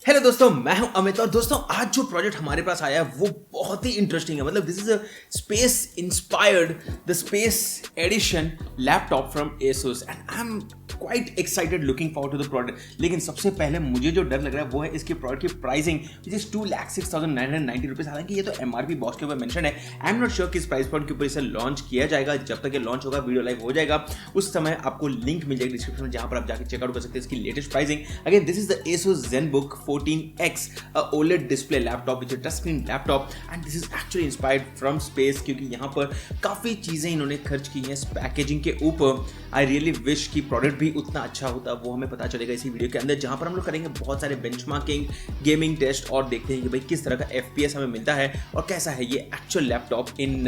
Hello दोस्तों, मैं हूं अमित और दोस्तों आज जो प्रोजेक्ट हमारे पास आया है वो बहुत ही इंटरेस्टिंग है। मतलब this is a space inspired the space edition laptop from Asus and I am quite excited looking forward to the product. लेकिन सबसे पहले मुझे जो डर लग रहा है वो है इसके प्रोडक्ट की प्राइसिंग विच इज 2,06,990 रुपीज़। हालांकि ये तो एमआरपी बॉक्स के ऊपर मेंशन है। आई एम नॉट श्योर किस प्राइस पॉइंट के ऊपर इसे लॉन्च किया जाएगा। जब तक ये लॉन्च होगा, वीडियो लाइव हो जाएगा, उस समय आपको लिंक मिल जाएगी डिस्क्रिप्शन में, जहां पर आप जाकर चेकआउट कर सकते हैं इसकी latest pricing. Again this is the Asus ZenBook 14X, a OLED display laptop which is a touchscreen laptop and this is actually inspired from space, क्योंकि यहाँ पर काफ़ी चीज़ें इन्होंने खर्च की हैं इस पैकेजिंग के ऊपर। आई रियली विश कि प्रोडक्ट भी उतना अच्छा होता, वो हमें पता चलेगा इसी वीडियो के अंदर, जहाँ पर हम लोग करेंगे बहुत सारे बेंचमार्किंग, गेमिंग टेस्ट और देखते हैं कि भाई किस तरह का FPS हमें मिलता है और कैसा है ये actual laptop in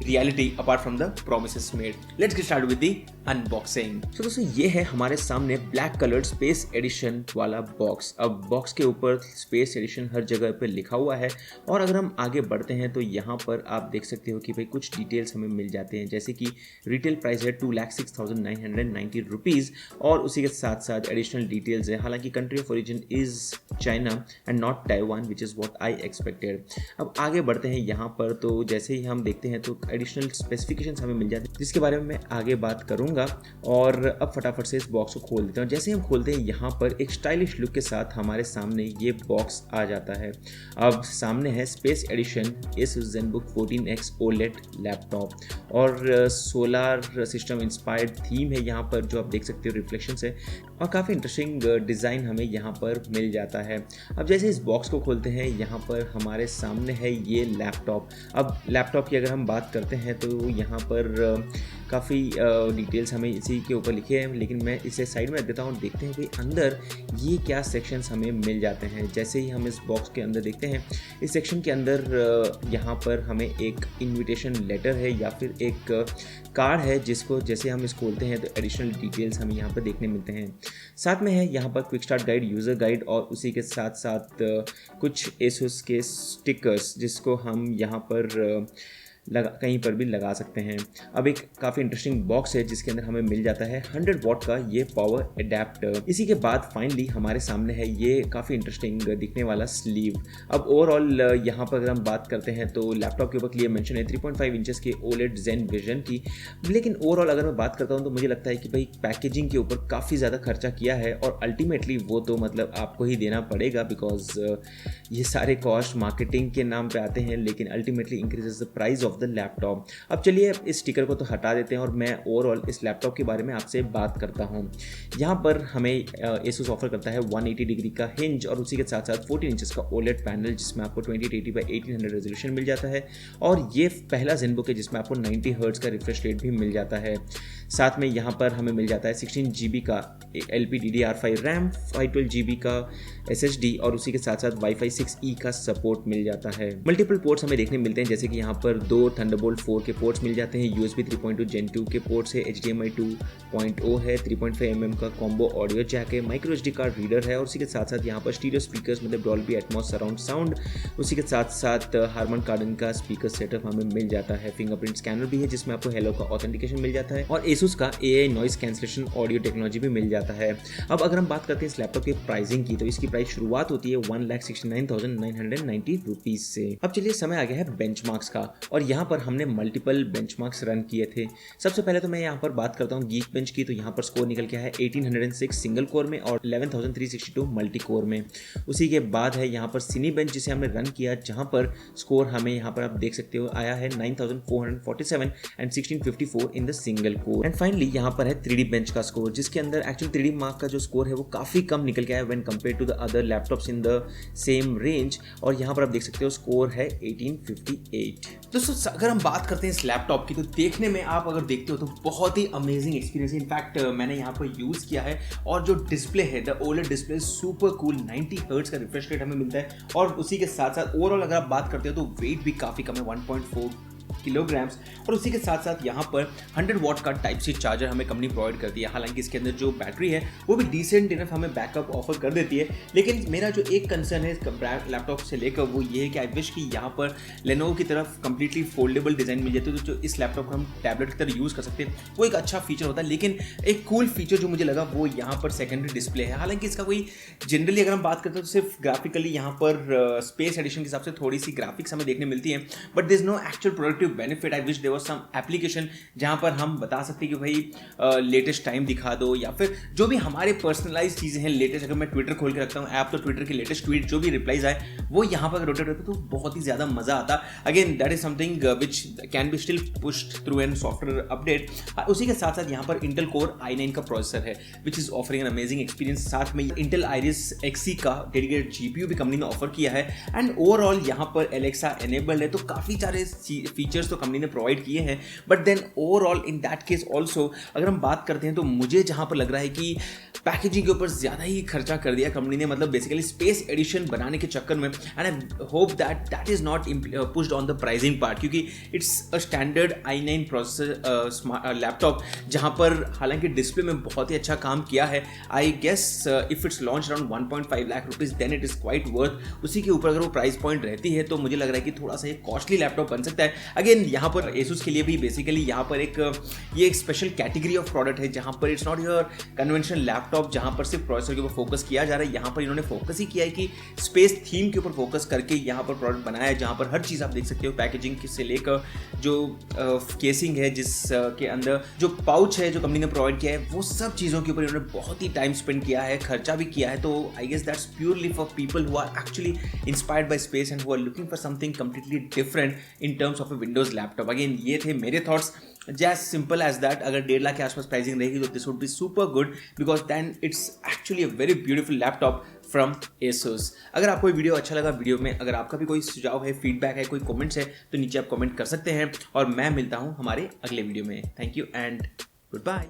reality apart from the promises made. Let's get start with the unboxing. तो दोस्तों ये है हमारे सामने ब्लैक कलर्ड स्पेस एडिशन वाला बॉक्स। अब बॉक्स के ऊपर स्पेस एडिशन हर जगह पे लिखा हुआ है और अगर हम आगे बढ़ते हैं तो यहाँ पर आप देख सकते हो कि भाई कुछ डिटेल्स हमें मिल जाते हैं, जैसे कि रिटेल प्राइस है 2,06,990 रुपीज़ और उसी के साथ साथ एडिशनल डिटेल्स है। हालांकि country of origin is China and not Taiwan which is what I expected. अब आगे बढ़ते हैं यहाँ पर, तो जैसे ही हम देखते हैं तो एडिशनल स्पेसिफिकेशंस हमें मिल जाते हैं, जिसके बारे में मैं आगे बात करूँगा। और अब फटाफट से इस बॉक्स को खोल देते हैं। जैसे हम खोलते हैं यहाँ पर एक स्टाइलिश लुक के साथ हमारे सामने ये बॉक्स आ जाता है। अब सामने है space edition Asus ZenBook 14X OLED laptop और सोलर सिस्टम इंस्पायर्ड थीम है यहाँ पर, जो आप देख सकते हो रिफ्लेक्शंस है और काफ़ी इंटरेस्टिंग डिज़ाइन हमें यहाँ पर मिल जाता है। अब जैसे इस बॉक्स को खोलते हैं यहाँ पर हमारे सामने है ये लैपटॉप। अब लैपटॉप की अगर हम बात करते हैं तो यहाँ पर काफ़ी डिटेल्स हमें इसी के ऊपर लिखे हैं, लेकिन मैं इसे साइड में रख देता हूँ। देखते हैं कि अंदर ये क्या सेक्शंस हमें मिल जाते हैं। जैसे ही हम इस बॉक्स के अंदर देखते हैं, इस सेक्शन के अंदर यहाँ पर हमें एक इनविटेशन लेटर है या फिर एक कार्ड है, जिसको जैसे हम इस खोलते हैं तो एडिशनल डिटेल्स हमें यहाँ पर देखने मिलते हैं। साथ में है यहाँ पर quick start guide, user guide और उसी के साथ साथ कुछ एसुस के स्टिकर्स, जिसको हम यहाँ पर कहीं पर भी लगा सकते हैं। अब एक काफ़ी इंटरेस्टिंग बॉक्स है जिसके अंदर हमें मिल जाता है 100 वॉट का ये पावर अडेप्टर। इसी के बाद फाइनली हमारे सामने है ये काफ़ी इंटरेस्टिंग दिखने वाला स्लीव। अब ओवरऑल यहाँ पर अगर हम बात करते हैं तो लैपटॉप के ऊपर क्लियर मेंशन है 3.5 इंचेस के OLED Zen Vision की। लेकिन ओवरऑल अगर मैं बात करता हूँ तो मुझे लगता है कि भाई पैकेजिंग के ऊपर काफ़ी ज़्यादा खर्चा किया है और अल्टीमेटली वो तो मतलब आपको ही देना पड़ेगा, बिकॉज ये सारे कॉस्ट मार्केटिंग के नाम पे आते हैं, लेकिन ultimately increases the price of the laptop. अब चलिए इस स्टिकर को तो हटा देते हैं और मैं ओवरऑल इस लैपटॉप के बारे में आपसे बात करता हूँ। यहाँ पर हमें एसुस ऑफर करता है 180 डिग्री का हिंज और उसी के साथ साथ 14 इंचेस का OLED पैनल, जिसमें आपको 2080x1800 रेजोल्यूशन मिल जाता है और ये पहला ZenBook है जिसमें आपको 90 हर्ट्ज का रिफ्रेश रेट भी मिल जाता है। साथ में यहाँ पर हमें मिल जाता है 16 GB का LPDDR5 रैम, 512 GB का SSD और उसी के साथ साथ Wi-Fi 6E का सपोर्ट मिल जाता है। मल्टीपल पोर्ट्स हमें देखने मिलते हैं, जैसे कि यहाँ पर 2 Thunderbolt 4 के पोर्ट्स मिल जाते हैं, USB 3.2 Gen 2 के पोर्ट्स है, HDMI 2.0 है, 3.5 mm का कॉम्बो ऑडियो जैक है, माइक्रो SD कार्ड रीडर है और उसी के साथ साथ यहाँ पर स्टीरियो स्पीकर्स मतलब Dolby Atmos सराउंड साउंड, उसी के साथ साथ हार्मन कार्डन का स्पीकर सेटअप हमें मिल जाता है। फिंगरप्रिंट स्कैनर भी है जिसमें आपको हेलो का ऑथेंटिकेशन मिल जाता है और एसुस का AI noise cancellation audio technology भी मिल जाता है। अब अगर हम बात करते हैं इस लैपटॉप की प्राइसिंग की, तो इसकी प्राइस शुरुआत होती है 1,69,990 रुपीज़ से। अब चलिए समय आ गया है बेंचमार्क्स का और यहाँ पर हमने मल्टीपल बेंचमार्क्स रन किए थे। सबसे पहले तो मैं यहाँ पर बात करता हूँ गीक बेंच की, तो यहाँ पर स्कोर निकल के है 1806 सिंगल कोर में और 11,362 मल्टी कोर में। उसी के बाद है यहाँ पर सिनी बेंच जिसे हमने रन किया, जहाँ पर स्कोर हमें यहाँ पर आप देख सकते हो आया है 9,447 and 1654 in the single core. And finally यहाँ पर है 3D बेंच का स्कोर, जिसके अंदर एक्चुअल 3D मार्क का जो स्कोर है वो काफ़ी कम निकल के आया when compare to the other laptops in the same range और यहाँ पर आप देख सकते हो स्कोर है 1858। दोस्तों अगर हम बात करते हैं इस लैपटॉप की, तो देखने में आप अगर देखते हो तो बहुत ही अमेजिंग एक्सपीरियंस है। इनफैक्ट मैंने यहाँ पर यूज़ किया है और जो डिस्प्ले है the OLED display super cool, 90 hertz का रिफ्रेश रेट हमें मिलता है और उसी के साथ साथ ओवरऑल अगर आप बात करते हो तो वेट भी काफ़ी कम है, 1.4 किलोग्राम्स। और उसी के साथ साथ यहाँ पर 100 वॉट का टाइप सी चार्जर हमें कंपनी प्रोवाइड करती है। हालांकि इसके अंदर जो बैटरी है वो भी डिसेंट इनफ हमें बैकअप ऑफर कर देती है। लेकिन मेरा जो एक कंसर्न है इस लैपटॉप से लेकर वो ये है कि आई विश कि यहाँ पर लेनोवो की तरफ कंप्लीटली फोल्डेबल डिजाइन मिल जाती है, तो जो इस लैपटॉप को हम टैबलेट की तरह यूज़ कर सकते हैं वो एक अच्छा फीचर होता है। लेकिन एक कूल फीचर जो मुझे लगा वो यहाँ पर सेकेंडरी डिस्प्ले है। हालांकि इसका कोई जनरली अगर हम बात करते हैं तो सिर्फ ग्राफिकली यहाँ पर स्पेस एडिशन के हिसाब से थोड़ी सी ग्राफिक्स हमें देखने मिलती है, but there is no actual productive benefit. I wish there was some application जहाँ पर हम बता सकते हैं कि भाई लेटेस्ट टाइम दिखा दो, या फिर जो भी हमारे पर्सनलाइज चीज़ें हैं लेटेस्ट। अगर मैं ट्विटर खोल के रखता हूँ ऐप, तो ट्विटर की लेटेस्ट ट्वीट जो भी रिप्लाइज आए वो यहाँ पर रोटेट होते तो बहुत ही ज़्यादा मजा आता। Again that is something which can be still pushed through an software update. उसी के साथ साथ यहाँ पर इंटेल कोर i9 का प्रोसेसर है which is offering an amazing experience. साथ में इंटेल आइरिस Xe का डेडिकेटेड जीपीयू भी कंपनी ने ऑफर किया है। एंड ओवरऑल यहाँ पर एलेक्सा एनेबल्ड है, तो काफ़ी सारे फीचर्स तो कंपनी ने प्रोवाइड किए हैं। But then overall in that case also अगर हम बात करते हैं तो मुझे जहाँ पर लग रहा है कि पैकेजिंग के ऊपर ज़्यादा ही खर्चा कर दिया कंपनी ने, मतलब बेसिकली स्पेस एडिशन बनाने के चक्कर में। And I hope that is not pushed on the pricing part, क्योंकि it's a standard i9 processor laptop जहाँ पर हालांकि डिस्प्ले में बहुत ही अच्छा काम किया है। I guess if it's launch around 1.5 lakh rupees then it is quite worth. उसी के ऊपर अगर वो प्राइस पॉइंट रहती है तो मुझे लग रहा है कि थोड़ा सा ये कॉस्टली लैपटॉप बन सकता है। अगेन यहाँ पर Asus के लिए भी बेसिकली यहाँ पर ये एक स्पेशल कैटेगरी ऑफ प्रोडक्ट है जहाँ पर it's not your conventional laptop जहाँ पर सिर्फ प्रोसेसर के ऊपर फोकस किया जा रहा है। यहाँ पर इन्होंने फोकस ही किया है कि स्पेस थीम के ऊपर फोकस करके यहाँ पर प्रोडक्ट बनाया है, जहाँ पर हर चीज़ आप देख सकते हो, पैकेजिंग से लेकर जो केसिंग है, जिस के अंदर जो पाउच है जो कंपनी ने प्रोवाइड किया है, वो सब चीज़ों के ऊपर इन्होंने बहुत ही टाइम स्पेंड किया है, खर्चा भी किया है। तो I guess that's purely for people who are actually inspired by space and who are looking for something completely different in terms of a Windows laptop. Again ये थे मेरे थॉट्स, जैस सिंपल एज दैट। अगर 1.5 लाख के आसपास pricing रहेगी तो this would be super good, because then it's actually a very beautiful laptop from Asus। अगर आपको ये वीडियो अच्छा लगा, वीडियो में अगर आपका भी कोई सुझाव है, फीडबैक है, कोई कमेंट्स है, तो नीचे आप कमेंट कर सकते हैं। और मैं मिलता हूँ हमारे अगले वीडियो में। Thank you and good bye.